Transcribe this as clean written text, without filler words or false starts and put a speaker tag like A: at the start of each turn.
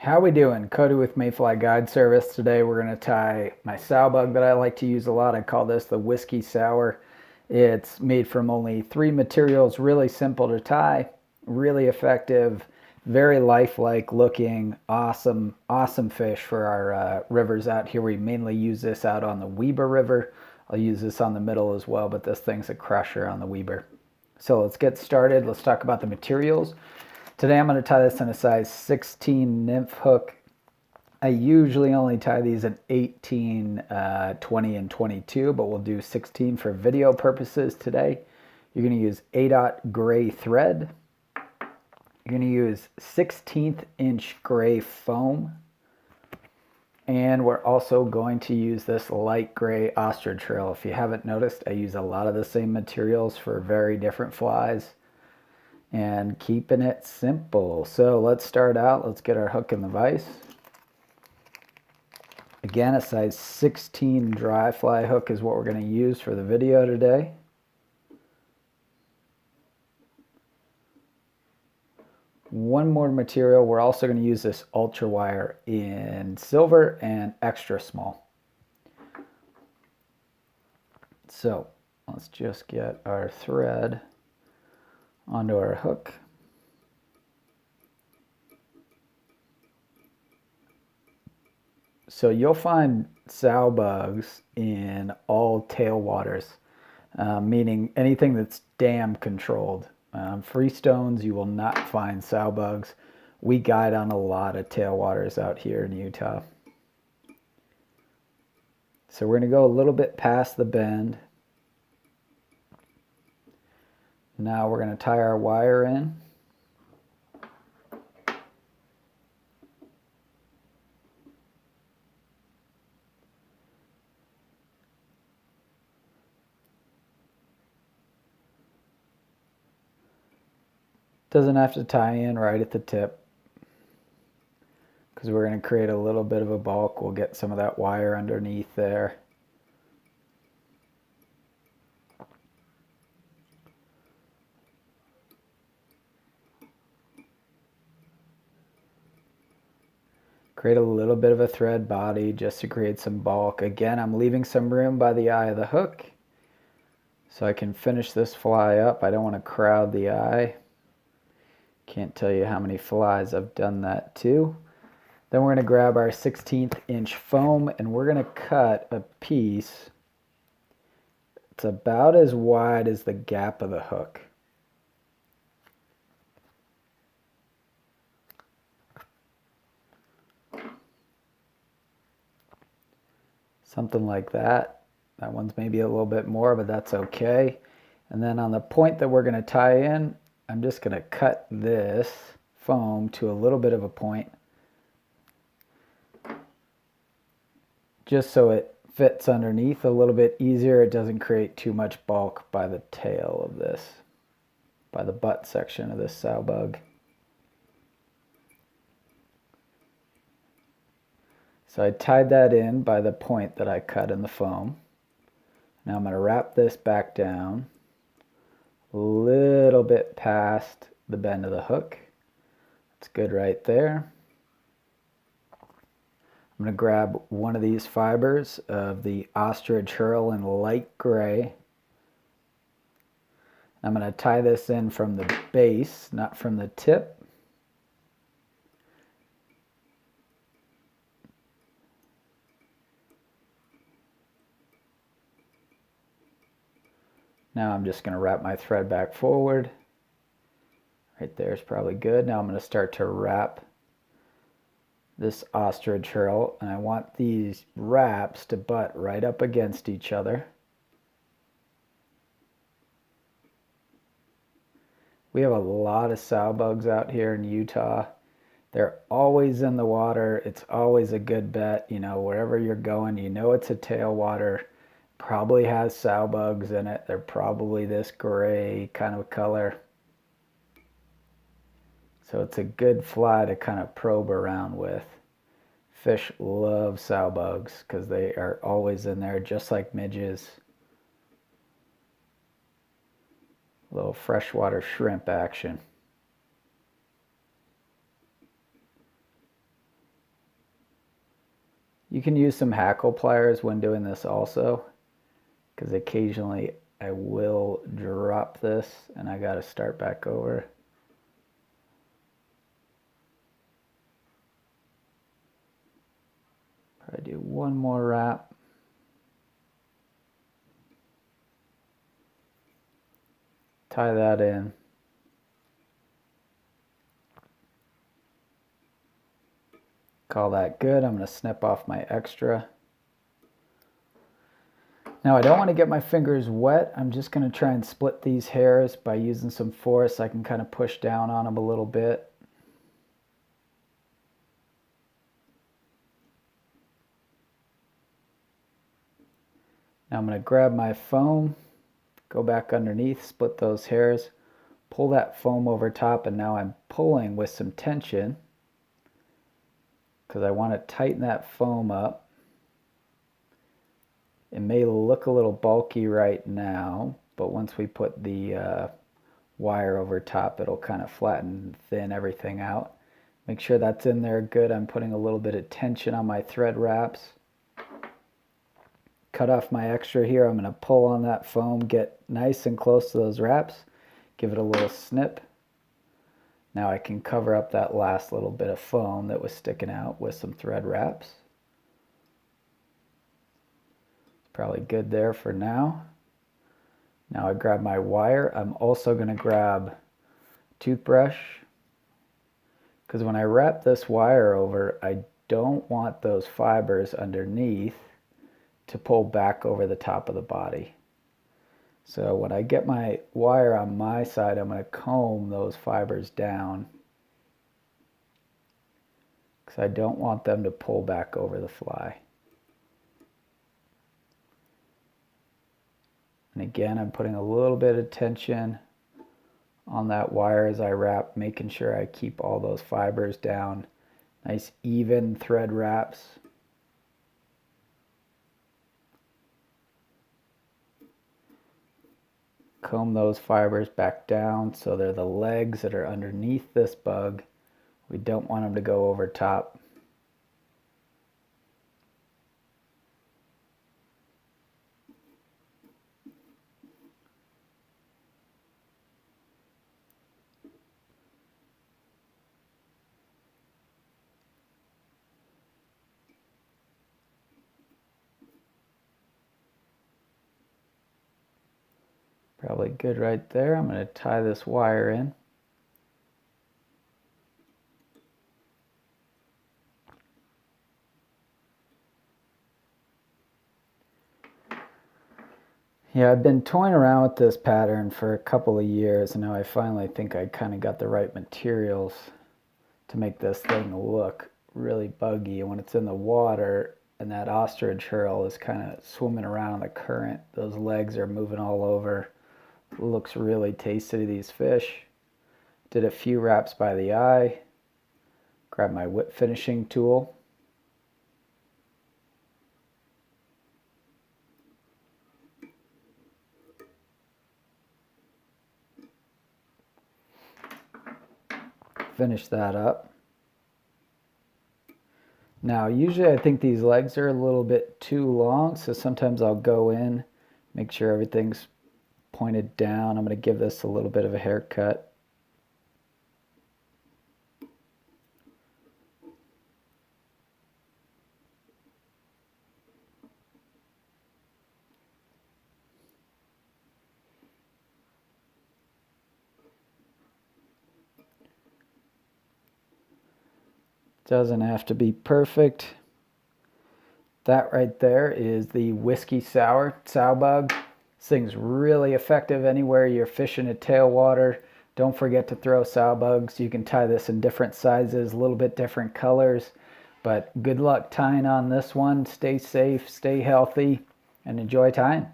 A: How we doing? Cody with Mayfly Guide Service. Today we're going to tie my sow bug that I like to use a lot. I call this the whiskey sour. It's made from only 3 materials, really simple to tie, really effective, very lifelike looking, awesome fish for our rivers out here. We mainly use this out on the Weber River. I'll use this on the middle as well, but this thing's a crusher on the Weber. So let's get started. Let's talk about the materials. Today I'm going to tie this in a size 16 nymph hook. I usually only tie these in 18, 20, and 22, but we'll do 16 for video purposes today. You're going to use 8/0 gray thread. You're going to use 16th inch gray foam. And we're also going to use this light gray ostrich herl. If you haven't noticed, I use a lot of the same materials for very different flies. And keeping it simple. So let's start out. Let's get our hook in the vise. Again, a size 16 dry fly hook is what we're going to use for the video today. One more material. We're also going to use this ultra wire in silver and extra small. So let's just get our thread onto our hook. So you'll find sow bugs in all tailwaters, meaning anything that's dam controlled. Free stones, you will not find sow bugs. We guide on a lot of tailwaters out here in Utah. So we're going to go a little bit past the bend. Now we're going to tie our wire in. Doesn't have to tie in right at the tip because we're going to create a little bit of a bulk. We'll get some of that wire underneath there. Create a little bit of a thread body just to create some bulk. Again, I'm leaving some room by the eye of the hook so I can finish this fly up. I don't want to crowd the eye. Can't tell you how many flies I've done that to. Then we're going to grab our 16th inch foam and we're going to cut a piece. It's about as wide as the gap of the hook. Something like that. That one's maybe a little bit more, but that's okay. And then on the point that we're going to tie in, I'm just going to cut this foam to a little bit of a point, just so it fits underneath a little bit easier. It doesn't create too much bulk by the tail of this, by the butt section of this sow bug. So I tied that in by the point that I cut in the foam. Now I'm going to wrap this back down a little bit past the bend of the hook. That's good right there. I'm going to grab one of these fibers of the ostrich herl in light gray. I'm going to tie this in from the base, not from the tip. Now I'm just going to wrap my thread back forward. Right there is probably good. Now I'm going to start to wrap this ostrich herl, and I want these wraps to butt right up against each other. We have a lot of sow bugs out here in Utah. They're always in the water. It's always a good bet. You know, wherever you're going, you know it's a tailwater. Probably has sow bugs in it. They're probably this gray kind of color. So it's a good fly to kind of probe around with. Fish love sow bugs because they are always in there, just like midges. A little freshwater shrimp action. You can use some hackle pliers when doing this also, because occasionally I will drop this and I got to start back over. Probably do one more wrap. Tie that in. Call that good. I'm going to snip off my extra. Now I don't want to get my fingers wet. I'm just going to try and split these hairs by using some force. I can kind of push down on them a little bit. Now I'm going to grab my foam, go back underneath, split those hairs, pull that foam over top, and now I'm pulling with some tension because I want to tighten that foam up. It may look a little bulky right now, but once we put the wire over top, it'll kind of flatten and thin everything out. Make sure that's in there good. I'm putting a little bit of tension on my thread wraps. Cut off my extra here. I'm going to pull on that foam, get nice and close to those wraps, give it a little snip. Now I can cover up that last little bit of foam that was sticking out with some thread wraps. It's probably good there for now. Now I grab my wire. I'm also going to grab a toothbrush, because when I wrap this wire over, I don't want those fibers underneath to pull back over the top of the body. So when I get my wire on my side, I'm going to comb those fibers down because I don't want them to pull back over the fly. And again, I'm putting a little bit of tension on that wire as I wrap, making sure I keep all those fibers down. Nice even thread wraps. Comb those fibers back down so they're the legs that are underneath this bug. We don't want them to go over top. Probably good right there. I'm going to tie this wire in. Yeah, I've been toying around with this pattern for a couple of years, and now I finally think I kind of got the right materials to make this thing look really buggy. And when it's in the water and that ostrich herl is kind of swimming around in the current, those legs are moving all over. It looks really tasty to these fish. Did a few wraps by the eye. Grab my whip finishing tool. Finish that up. Now, usually I think these legs are a little bit too long, so sometimes I'll go in, make sure everything's pointed down. I'm going to give this a little bit of a haircut. Doesn't have to be perfect. That right there is the whiskey sour sow bug. This thing's really effective anywhere you're fishing at tailwater. Don't forget to throw sow bugs. You can tie this in different sizes, a little bit different colors. But good luck tying on this one. Stay safe, stay healthy, and enjoy tying.